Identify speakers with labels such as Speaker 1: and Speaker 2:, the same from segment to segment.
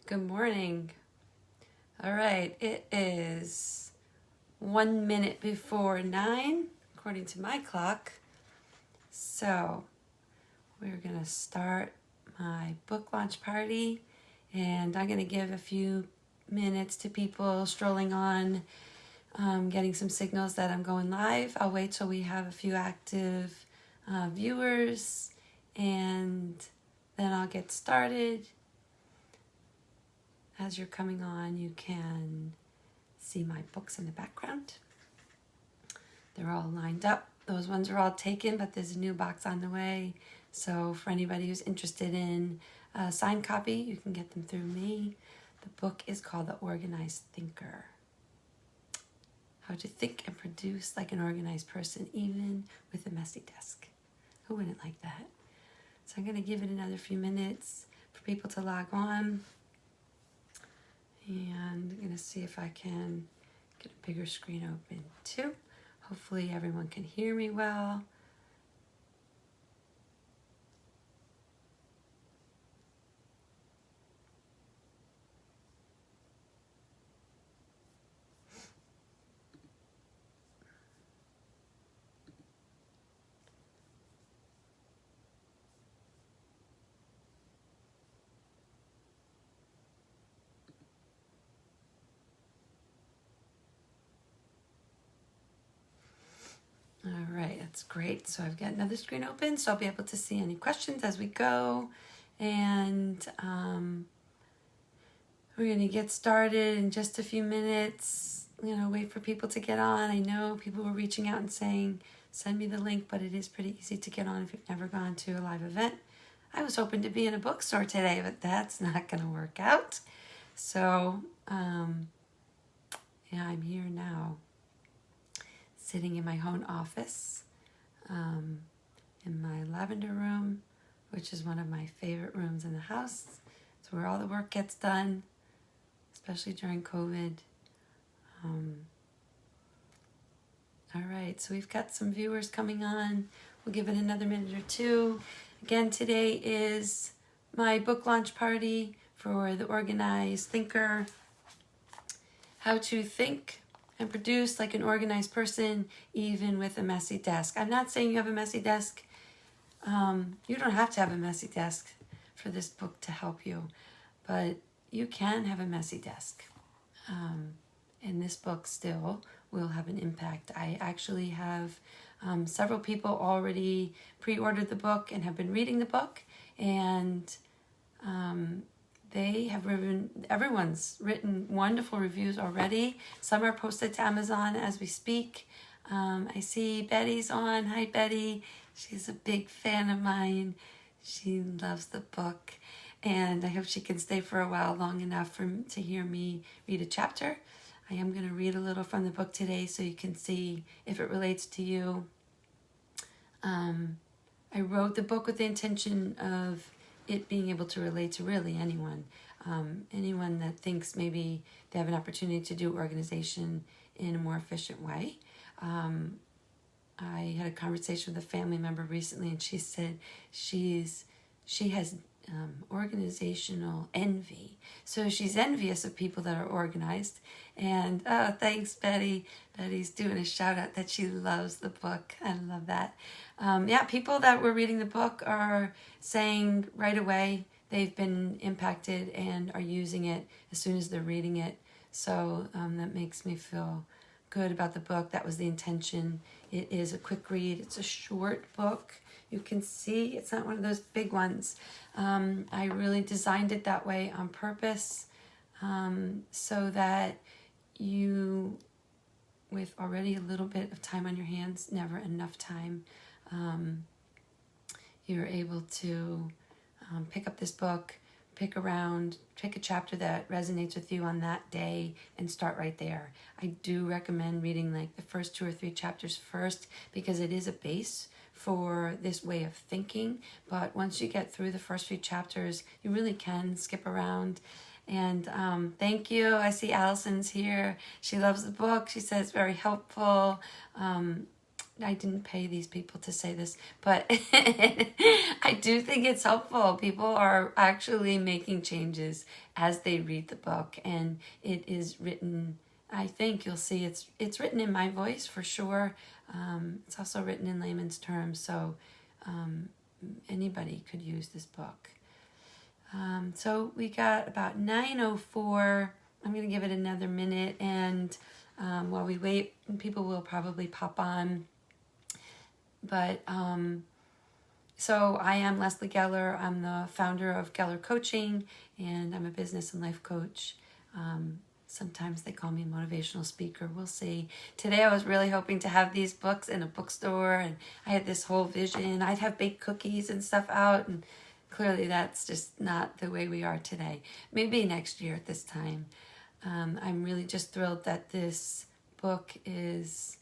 Speaker 1: Good morning. All right, it is 1 minute before 9, according to my clock. So we're going to start my book launch party, and I'm going to give a few minutes to people strolling on, getting some signals that I'm going live. I'll wait till we have a few active viewers, and then I'll get started. As you're coming on, you can see my books in the background. They're all lined up. Those ones are all taken, but there's a new box on the way. So for anybody who's interested in a signed copy, you can get them through me. The book is called The Organized Thinker. How to think and produce like an organized person, even with a messy desk. Who wouldn't like that? So I'm going to give it another few minutes for people to log on. And I'm going to see if I can get a bigger screen open too. Hopefully everyone can hear me well. All right, that's great. So I've got another screen open, so I'll be able to see any questions as we go. And we're going to get started in just a few minutes. Wait for people to get on. I know people were reaching out and saying, send me the link, but it is pretty easy to get on if you've never gone to a live event. I was hoping to be in a bookstore today, but that's not going to work out. So, I'm here now, sitting in my own office, in my lavender room, which is one of my favorite rooms in the house. It's where all the work gets done, especially during COVID. All right, so we've got some viewers coming on. We'll give it another minute or two. Again, today is my book launch party for The Organized Thinker. How to think and produce like an organized person, even with a messy desk. I'm not saying you have a messy desk. You don't have to have a messy desk for this book to help you, but you can have a messy desk. And this book still will have an impact. I actually have several people already pre-ordered the book and have been reading the book, and everyone's written wonderful reviews already. Some are posted to Amazon as we speak. I see Betty's on. Hi, Betty. She's a big fan of mine. She loves the book, and I hope she can stay for a while, long enough to hear me read a chapter. I am going to read a little from the book today so you can see if it relates to you. I wrote the book with the intention of it being able to relate to really anyone. Anyone that thinks maybe they have an opportunity to do organization in a more efficient way. I had a conversation with a family member recently, and she said she has organizational envy. So she's envious of people that are organized. And thanks, Betty. Betty's doing a shout out that she loves the book. I love that. People that were reading the book are saying right away they've been impacted and are using it as soon as they're reading it. So that makes me feel good about the book. That was the intention. It is a quick read. It's a short book. You can see it's not one of those big ones. I really designed it that way on purpose, so that you, with already a little bit of time on your hands, never enough time, you're able to pick up this book, pick a chapter that resonates with you on that day, and start right there. I do recommend reading like the first 2 or 3 chapters first, because it is a base for this way of thinking. But once you get through the first few chapters, you really can skip around. And thank you. I see Allison's here. She loves the book. She says it's very helpful. I didn't pay these people to say this, but I do think it's helpful. People are actually making changes as they read the book, and it is written, I think you'll see it's written in my voice for sure. It's also written in layman's terms, so anybody could use this book. So we got about 9:04. I'm going to give it another minute, and while we wait, people will probably pop on. But so I am Lesley Geller. I'm the founder of Geller Coaching, and I'm a business and life coach. Sometimes they call me a motivational speaker. We'll see. Today I was really hoping to have these books in a bookstore, and I had this whole vision. I'd have baked cookies and stuff out, and clearly that's just not the way we are today. Maybe next year at this time. I'm really just thrilled that this book is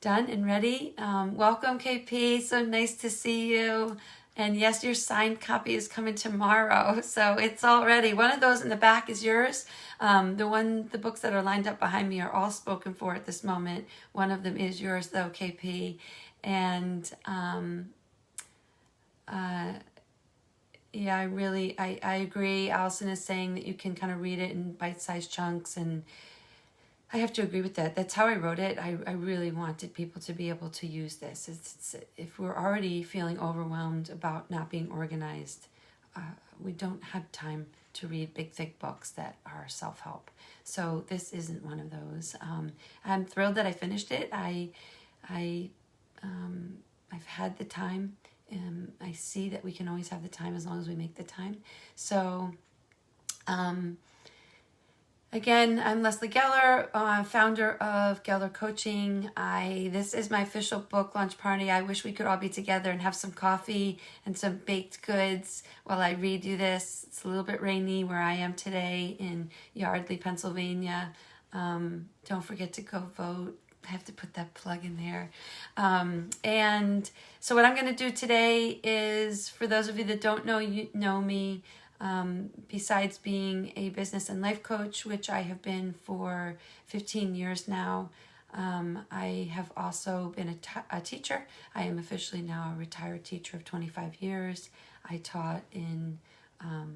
Speaker 1: done and ready. Welcome, KP. So nice to see you. And yes, your signed copy is coming tomorrow. So it's all ready. One of those in the back is yours. The books that are lined up behind me are all spoken for at this moment. One of them is yours though, KP. And yeah, I agree. Allison is saying that you can kind of read it in bite-sized chunks, and I have to agree with that. That's how I wrote it. I really wanted people to be able to use this. If we're already feeling overwhelmed about not being organized, we don't have time to read big, thick books that are self-help. So this isn't one of those. I'm thrilled that I finished it. I've had the time. I see that we can always have the time as long as we make the time. So, again, I'm Lesley Geller, founder of Geller Coaching. This is my official book launch party. I wish we could all be together and have some coffee and some baked goods while I read you this. It's a little bit rainy where I am today in Yardley, Pennsylvania. Don't forget to go vote. I have to put that plug in there. And so what I'm going to do today is, for those of you that don't know me, besides being a business and life coach, which I have been for 15 years now, I have also been a teacher. I am officially now a retired teacher of 25 years. I taught in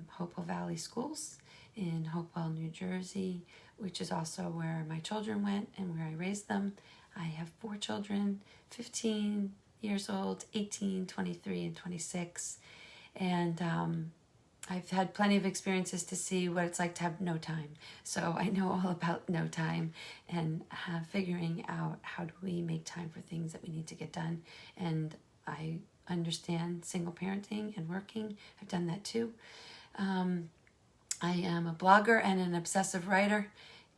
Speaker 1: Hopewell Valley Schools in Hopewell, New Jersey, which is also where my children went and where I raised them. I have 4 children, 15 years old, 18, 23, and 26. And I've had plenty of experiences to see what it's like to have no time. So I know all about no time and figuring out how do we make time for things that we need to get done. And I understand single parenting and working. I've done that too. I am a blogger and an obsessive writer.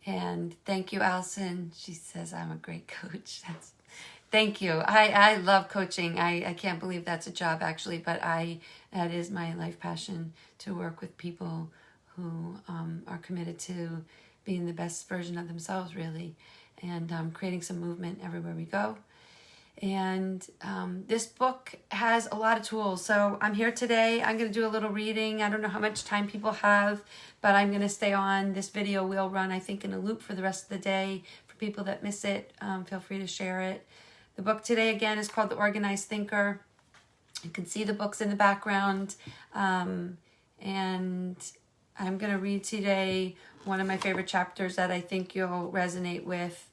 Speaker 1: And thank you, Allison. She says I'm a great coach. Thank you. I love coaching. I can't believe that's a job, actually, but that is my life passion, to work with people who are committed to being the best version of themselves, really, and creating some movement everywhere we go. And this book has a lot of tools. So I'm here today. I'm going to do a little reading. I don't know how much time people have, but I'm going to stay on. This video will run, I think, in a loop for the rest of the day. For people that miss it, feel free to share it. The book today, again, is called The Organized Thinker. You can see the books in the background. And I'm going to read today one of my favorite chapters that I think you'll resonate with.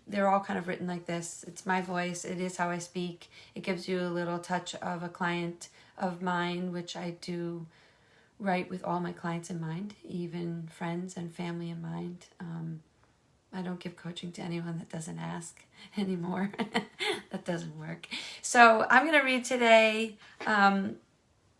Speaker 1: They're all kind of written like this. It's my voice. It is how I speak. It gives you a little touch of a client of mine, which I do write with all my clients in mind, even friends and family in mind. I don't give coaching to anyone that doesn't ask anymore. That doesn't work. So I'm going to read today.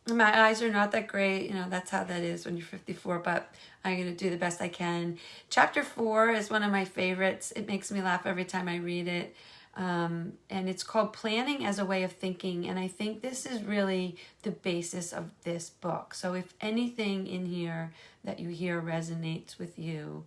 Speaker 1: My eyes are not that great. That's how that is when you're 54, but I'm going to do the best I can. Chapter 4 is one of my favorites. It makes me laugh every time I read it. And it's called Planning as a Way of Thinking. And I think this is really the basis of this book. So if anything in here that you hear resonates with you,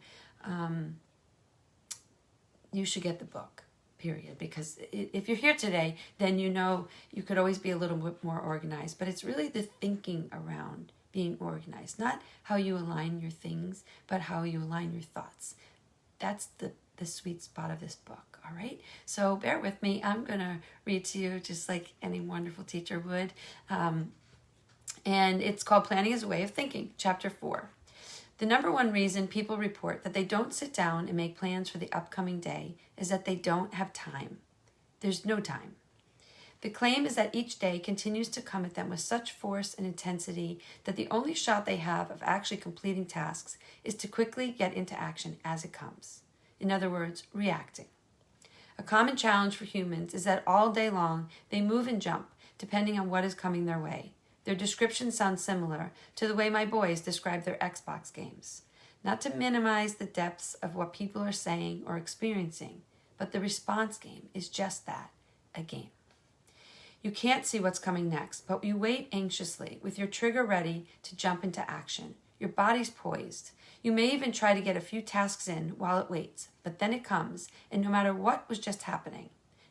Speaker 1: you should get the book, period. Because if you're here today, then you could always be a little bit more organized. But it's really the thinking around being organized, not how you align your things, but how you align your thoughts. That's the sweet spot of this book, All right, so bear with me. I'm going to read to you just like any wonderful teacher would. And it's called Planning is a Way of Thinking, Chapter 4. The number one reason people report that they don't sit down and make plans for the upcoming day is that they don't have time. There's no time. The claim is that each day continues to come at them with such force and intensity that the only shot they have of actually completing tasks is to quickly get into action as it comes. In other words, reacting. A common challenge for humans is that all day long they move and jump depending on what is coming their way. Their descriptions sound similar to the way my boys describe their Xbox games. Not to minimize the depths of what people are saying or experiencing, but the response game is just that, a game. You can't see what's coming next, but you wait anxiously with your trigger ready to jump into action. Your body's poised. You may even try to get a few tasks in while it waits, but then it comes, and no matter what was just happening,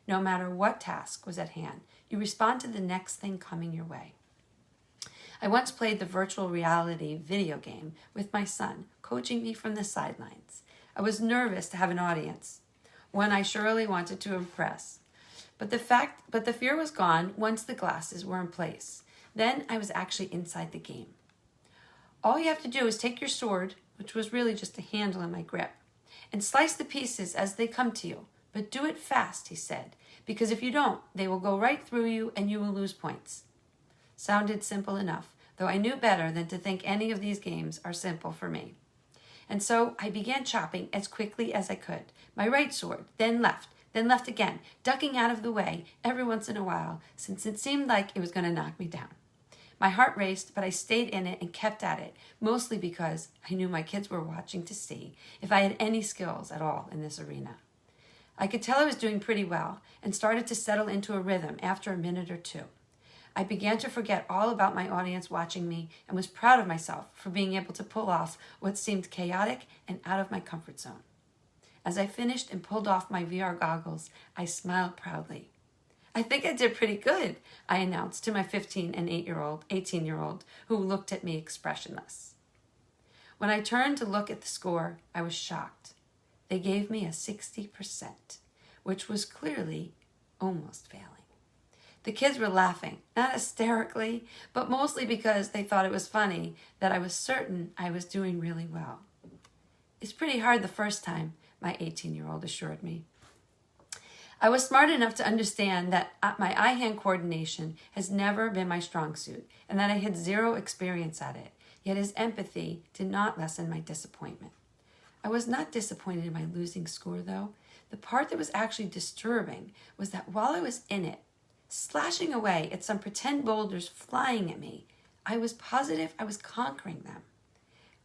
Speaker 1: no matter what task was at hand, you respond to the next thing coming your way. I once played the virtual reality video game with my son, coaching me from the sidelines. I was nervous to have an audience, one I surely wanted to impress. But the fear was gone once the glasses were in place. Then I was actually inside the game. All you have to do is take your sword, which was really just a handle in my grip, and slice the pieces as they come to you. But do it fast, he said, because if you don't, they will go right through you and you will lose points. Sounded simple enough, though I knew better than to think any of these games are simple for me. And so I began chopping as quickly as I could. My right sword, then left again, ducking out of the way every once in a while, since it seemed like it was going to knock me down. My heart raced, but I stayed in it and kept at it, mostly because I knew my kids were watching to see if I had any skills at all in this arena. I could tell I was doing pretty well and started to settle into a rhythm after a minute or two. I began to forget all about my audience watching me and was proud of myself for being able to pull off what seemed chaotic and out of my comfort zone. As I finished and pulled off my VR goggles, I smiled proudly. I think I did pretty good, I announced to my 15 and 18-year-old who looked at me expressionless. When I turned to look at the score, I was shocked. They gave me a 60%, which was clearly almost failing. The kids were laughing, not hysterically, but mostly because they thought it was funny that I was certain I was doing really well. It's pretty hard the first time, my 18-year-old assured me. I was smart enough to understand that my eye-hand coordination has never been my strong suit and that I had zero experience at it, yet his empathy did not lessen my disappointment. I was not disappointed in my losing score, though. The part that was actually disturbing was that while I was in it, slashing away at some pretend boulders flying at me, I was positive I was conquering them.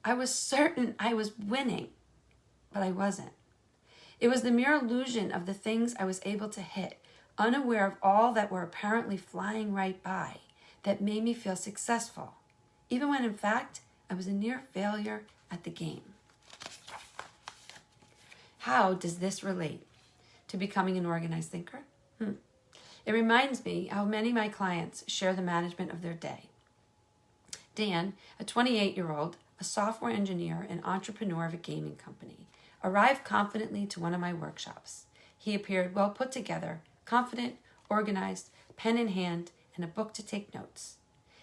Speaker 1: I was certain I was winning, but I wasn't. It was the mere illusion of the things I was able to hit, unaware of all that were apparently flying right by, that made me feel successful, even when in fact I was a near failure at the game. How does this relate to becoming an organized thinker? It reminds me how many of my clients share the management of their day. Dan, a 28-year-old, a software engineer and entrepreneur of a gaming company, arrived confidently to one of my workshops. He appeared well put together, confident, organized, pen in hand, and a book to take notes.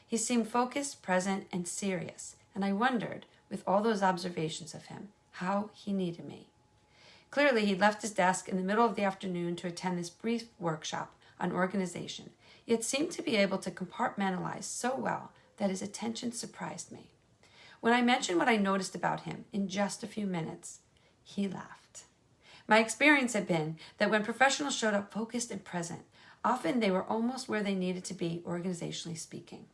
Speaker 1: He seemed focused, present, and serious, and I wondered, with all those observations of him, how he needed me. Clearly, he'd left his desk in the middle of the afternoon to attend this brief workshop on organization, yet seemed to be able to compartmentalize so well that his attention surprised me. When I mentioned what I noticed about him in just a few minutes, he laughed. My experience had been that when professionals showed up focused and present, often they were almost where they needed to be organizationally speaking.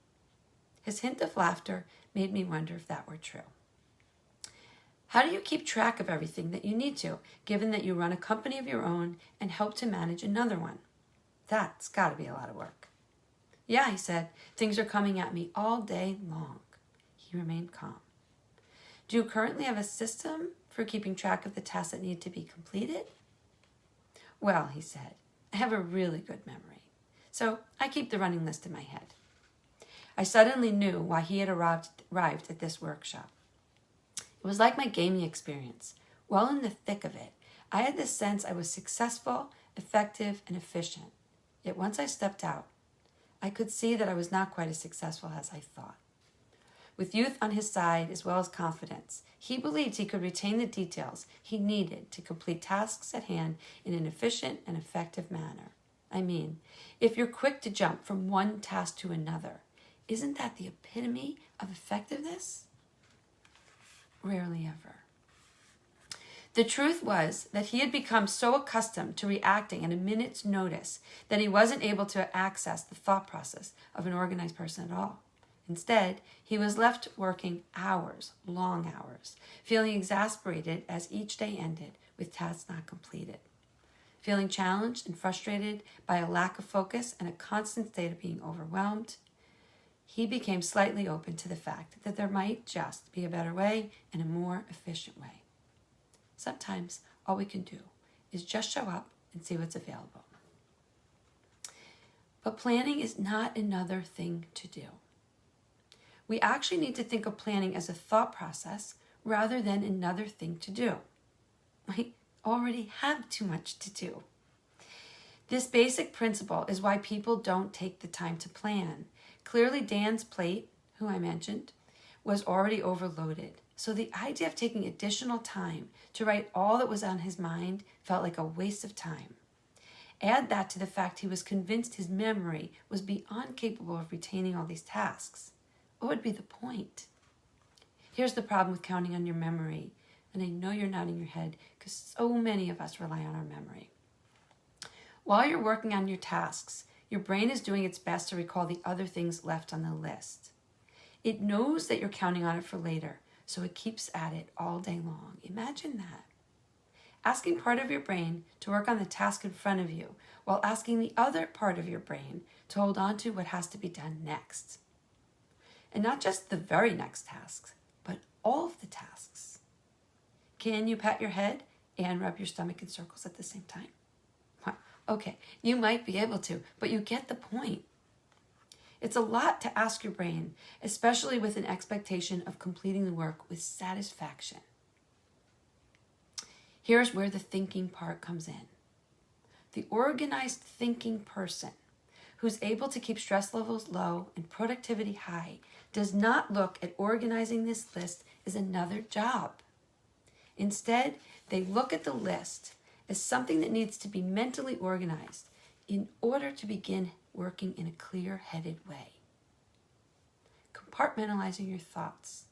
Speaker 1: His hint of laughter made me wonder if that were true. How do you keep track of everything that you need to, given that you run a company of your own and help to manage another one? That's got to be a lot of work. Yeah, he said, things are coming at me all day long. He remained calm. Do you currently have a system for keeping track of the tasks that need to be completed? Well, he said, I have a really good memory, so I keep the running list in my head. I suddenly knew why he had arrived at this workshop. It was like my gaming experience. Well in the thick of it, I had this sense I was successful, effective, and efficient. Yet once I stepped out, I could see that I was not quite as successful as I thought. With youth on his side as well as confidence, he believed he could retain the details he needed to complete tasks at hand in an efficient and effective manner. I mean, if you're quick to jump from one task to another, isn't that the epitome of effectiveness? Rarely ever. The truth was that he had become so accustomed to reacting at a minute's notice that he wasn't able to access the thought process of an organized person at all. Instead, he was left working hours, long hours, feeling exasperated as each day ended with tasks not completed. Feeling challenged and frustrated by a lack of focus and a constant state of being overwhelmed, he became slightly open to the fact that there might just be a better way and a more efficient way. Sometimes all we can do is just show up and see what's available. But planning is not another thing to do. We actually need to think of planning as a thought process rather than another thing to do. We already have too much to do. This basic principle is why people don't take the time to plan. Clearly, Dan's plate, who I mentioned, was already overloaded. So the idea of taking additional time to write all that was on his mind felt like a waste of time. Add that to the fact he was convinced his memory was beyond capable of retaining all these tasks. What would be the point? Here's the problem with counting on your memory, and I know you're nodding your head because so many of us rely on our memory. While you're working on your tasks, your brain is doing its best to recall the other things left on the list. It knows that you're counting on it for later, so it keeps at it all day long. Imagine that. Asking part of your brain to work on the task in front of you while asking the other part of your brain to hold on to what has to be done next. And not just the very next tasks, but all of the tasks. Can you pat your head and rub your stomach in circles at the same time? Well, okay, you might be able to, but you get the point. It's a lot to ask your brain, especially with an expectation of completing the work with satisfaction. Here's where the thinking part comes in. The organized thinking person who's able to keep stress levels low and productivity high does not look at organizing this list as another job. Instead, they look at the list as something that needs to be mentally organized in order to begin working in a clear-headed way. Compartmentalizing your thoughts.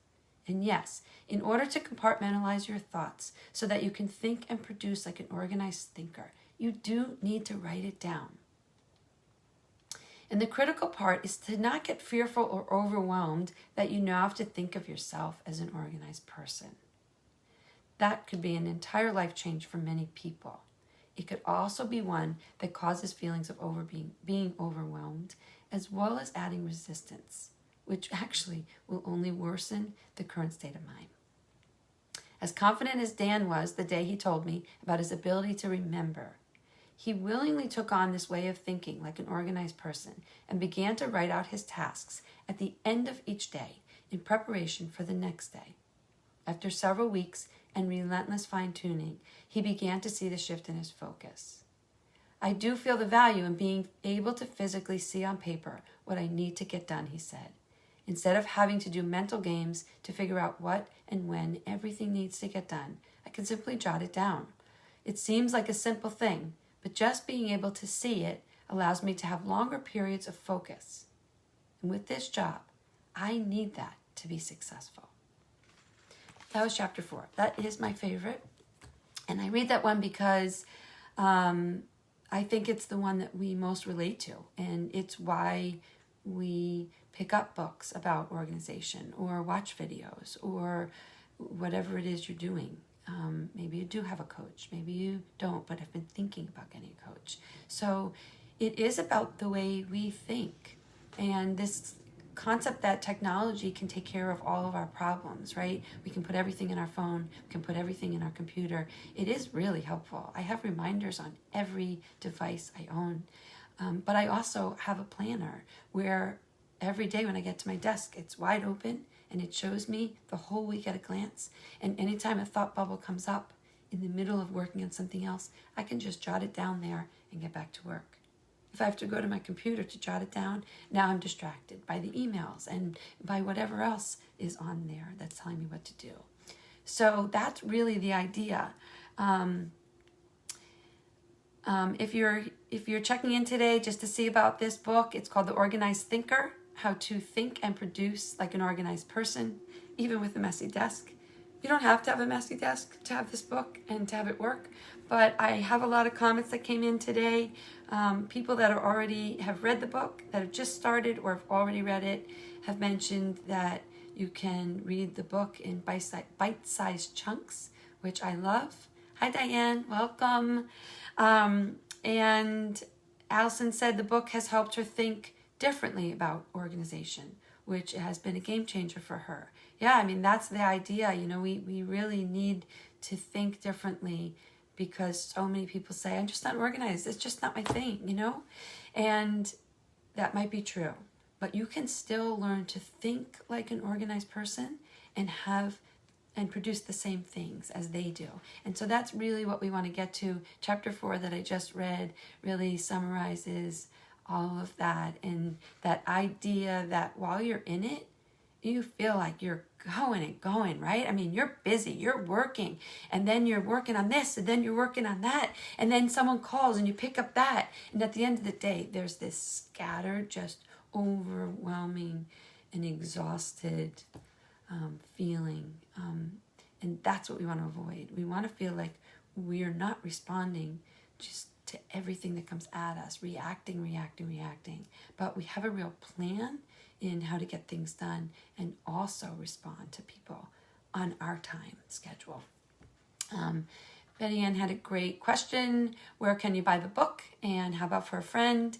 Speaker 1: And yes, in order to compartmentalize your thoughts so that you can think and produce like an organized thinker, you do need to write it down. And the critical part is to not get fearful or overwhelmed that you now have to think of yourself as an organized person. That could be an entire life change for many people. It could also be one that causes feelings of being overwhelmed, as well as adding resistance, which actually will only worsen the current state of mind. As confident as Dan was the day he told me about his ability to remember, he willingly took on this way of thinking like an organized person and began to write out his tasks at the end of each day in preparation for the next day. After several weeks and relentless fine-tuning, he began to see the shift in his focus. I do feel the value in being able to physically see on paper what I need to get done, he said. Instead of having to do mental games to figure out what and when everything needs to get done, I can simply jot it down. It seems like a simple thing, but just being able to see it allows me to have longer periods of focus. And with this job, I need that to be successful. That was chapter 4. That is my favorite. And I read that one because I think it's the one that we most relate to. And it's why we pick up books about organization or watch videos or whatever it is you're doing. Maybe you do have a coach. Maybe you don't, but have been thinking about getting a coach. So it is about the way we think. And this concept that technology can take care of all of our problems, right? We can put everything in our phone. We can put everything in our computer. It is really helpful. I have reminders on every device I own. But I also have a planner where every day when I get to my desk, it's wide open and it shows me the whole week at a glance. And anytime a thought bubble comes up, in the middle of working on something else, I can just jot it down there and get back to work. If I have to go to my computer to jot it down, now I'm distracted by the emails and by whatever else is on there that's telling me what to do. So that's really the idea. If you're checking in today just to see about this book, it's called The Organized Thinker, How to Think and Produce Like an Organized Person, even with a messy desk. You don't have to have a messy desk to have this book and to have it work, but I have a lot of comments that came in today. People that are already have read the book, that have just started or have already read it, have mentioned that you can read the book in bite-sized chunks, which I love. Hi, Diane. Welcome. And Allison said the book has helped her think differently about organization, which has been a game changer for her. Yeah, I mean, that's the idea. You know, we really need to think differently because so many people say, I'm just not organized. It's just not my thing, you know? And that might be true. But you can still learn to think like an organized person and produce the same things as they do. And so that's really what we want to get to. Chapter 4 that I just read really summarizes all of that, and that idea that while you're in it, you feel like you're going, right? I mean, you're busy, you're working, and then you're working on this, and then you're working on that, and then someone calls and you pick up that. And at the end of the day, there's this scattered, just overwhelming and exhausted feeling. And that's what we want to avoid. We want to feel like we're not responding just to everything that comes at us, reacting, but we have a real plan in how to get things done and also respond to people on our time schedule. Betty Ann had a great question. Where can you buy the book? And how about for a friend?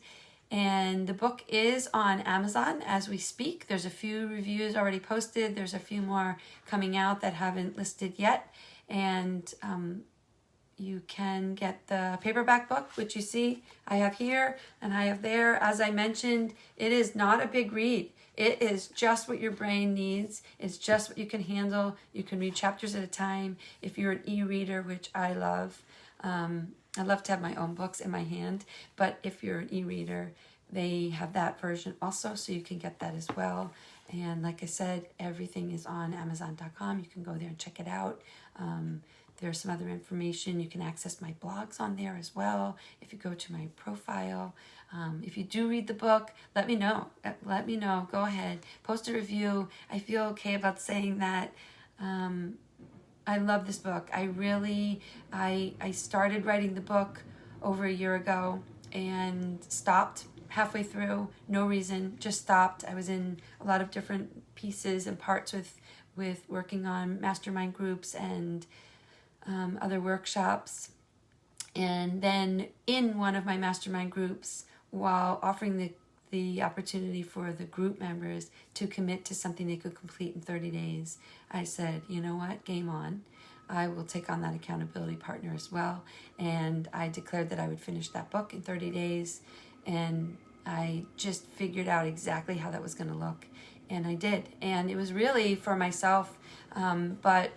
Speaker 1: And the book is on Amazon as we speak. There's a few reviews already posted. There's a few more coming out that haven't listed yet. And you can get the paperback book, which you see I have here and I have there. As I mentioned, it is not a big read. It is just what your brain needs. It's just what you can handle. You can read chapters at a time. If you're an e-reader, which I love, I love to have my own books in my hand, but if you're an e-reader, they have that version also, so you can get that as well. And like I said, everything is on Amazon.com. You can go there and check it out. There's some other information. You can access my blogs on there as well. If you go to my profile, if you do read the book, let me know. Go ahead. Post a review. I feel okay about saying that. I love this book. I started writing the book over a year ago and stopped halfway through. No reason, just stopped. I was in a lot of different pieces and parts with working on mastermind groups and other workshops. And then in one of my mastermind groups, while offering the opportunity for the group members to commit to something they could complete in 30 days, I said, you know what, game on. I will take on that accountability partner as well. And I declared that I would finish that book in 30 days. And I just figured out exactly how that was going to look. And I did. And it was really for myself. But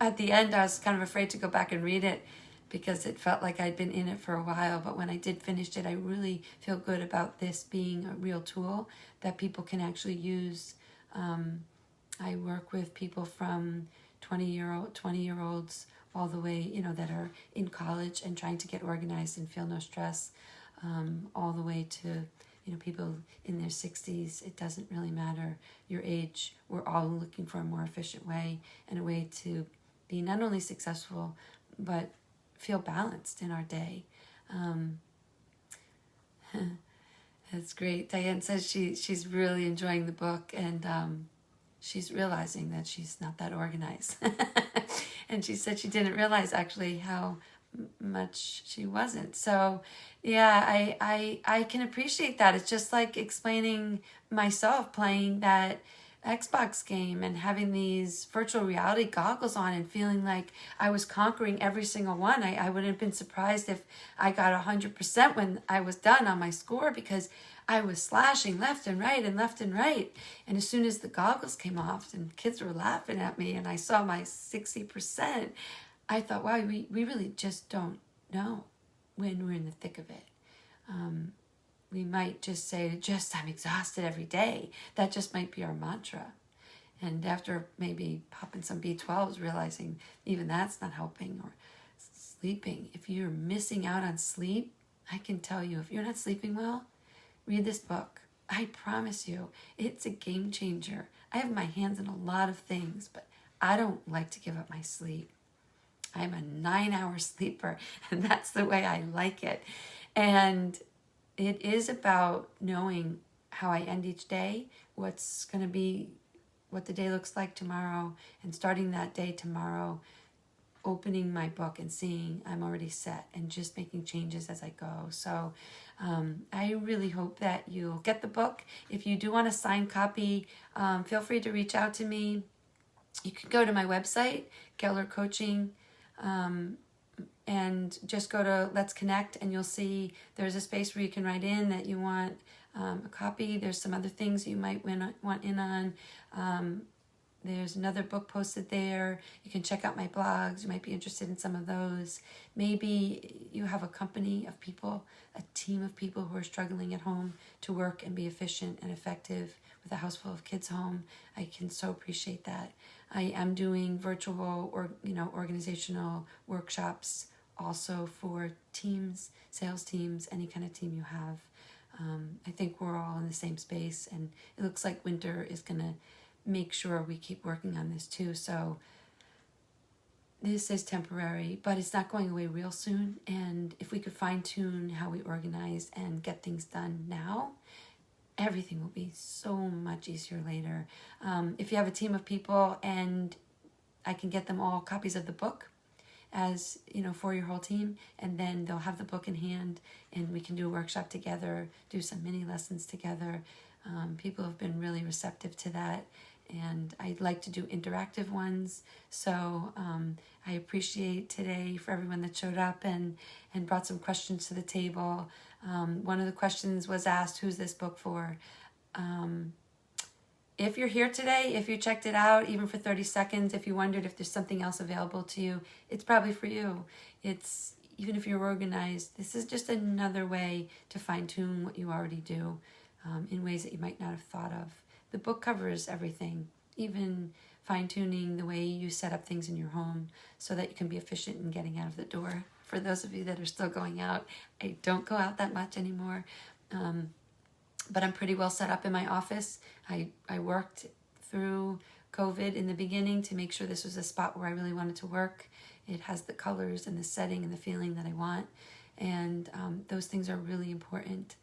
Speaker 1: at the end, I was kind of afraid to go back and read it because it felt like I'd been in it for a while. But when I did finish it, I really feel good about this being a real tool that people can actually use. I work with people from 20-year-olds all the way, that are in college and trying to get organized and feel no stress, all the way to, people in their 60s. It doesn't really matter your age. We're all looking for a more efficient way and a way to be not only successful, but feel balanced in our day. That's great. Diane says she's really enjoying the book, and she's realizing that she's not that organized. And she said she didn't realize actually how much she wasn't. So yeah, I can appreciate that. It's just like explaining myself playing that Xbox game and having these virtual reality goggles on and feeling like I was conquering every single one. I wouldn't have been surprised if I got 100% when I was done on my score, because I was slashing left and right. And as soon as the goggles came off and kids were laughing at me and I saw my 60%, I thought, wow, we really just don't know when we're in the thick of it. We might just say, I'm exhausted every day. That just might be our mantra. And after maybe popping some B12s, realizing even that's not helping, or sleeping. If you're missing out on sleep, I can tell you, if you're not sleeping well, read this book. I promise you, it's a game changer. I have my hands in a lot of things, but I don't like to give up my sleep. I'm a 9-hour sleeper, and that's the way I like it. And it is about knowing how I end each day, what's going to be, what the day looks like tomorrow, and starting that day tomorrow, opening my book and seeing I'm already set and just making changes as I go. So I really hope that you'll get the book. If you do want a signed copy, feel free to reach out to me. You can go to my website, Geller Coaching, and just go to Let's Connect, and you'll see there's a space where you can write in that you want a copy. There's some other things you might want in on. There's another book posted there. You can check out my blogs. You might be interested in some of those. Maybe you have a company of people, a team of people who are struggling at home to work and be efficient and effective with a house full of kids home. I can so appreciate that. I am doing virtual or organizational workshops also for teams, sales teams, any kind of team you have. I think we're all in the same space, and it looks like winter is going to make sure we keep working on this too. So this is temporary, but it's not going away real soon. And if we could fine tune how we organize and get things done now, everything will be so much easier later. If you have a team of people and I can get them all copies of the book, as for your whole team, and then they'll have the book in hand and we can do a workshop together, do some mini lessons together. People have been really receptive to that, and I'd like to do interactive ones. So I appreciate today for everyone that showed up and brought some questions to the table. One of the questions was asked, who's this book for? If you're here today, if you checked it out, even for 30 seconds, if you wondered if there's something else available to you, it's probably for you. It's, even if you're organized, this is just another way to fine tune what you already do in ways that you might not have thought of. The book covers everything, even fine tuning the way you set up things in your home so that you can be efficient in getting out of the door. For those of you that are still going out, I don't go out that much anymore. But I'm pretty well set up in my office. I worked through COVID in the beginning to make sure this was a spot where I really wanted to work. It has the colors and the setting and the feeling that I want. And those things are really important.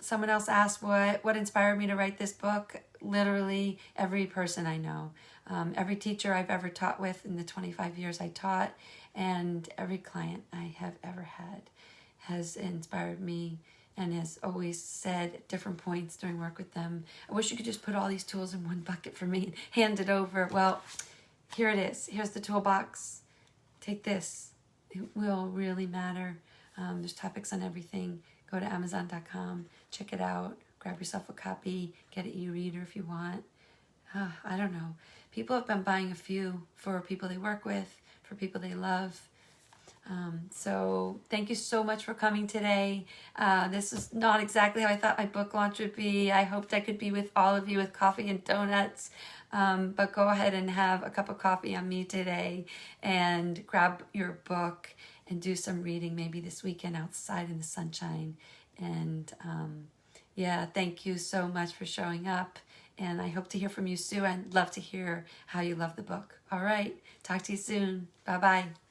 Speaker 1: Someone else asked what inspired me to write this book. Literally every person I know. Every teacher I've ever taught with in the 25 years I taught, and every client I have ever had has inspired me and has always said at different points during work with them, I wish you could just put all these tools in one bucket for me and hand it over. Well, here it is. Here's the toolbox. Take this. It will really matter. There's topics on everything. Go to Amazon.com, check it out, grab yourself a copy, get an e-reader if you want. I don't know. People have been buying a few for people they work with, for people they love. So thank you so much for coming today. This is not exactly how I thought my book launch would be. I hoped I could be with all of you with coffee and donuts. But go ahead and have a cup of coffee on me today and grab your book and do some reading maybe this weekend outside in the sunshine. And thank you so much for showing up. And I hope to hear from you soon. I'd love to hear how you love the book. All right. Talk to you soon. Bye-bye.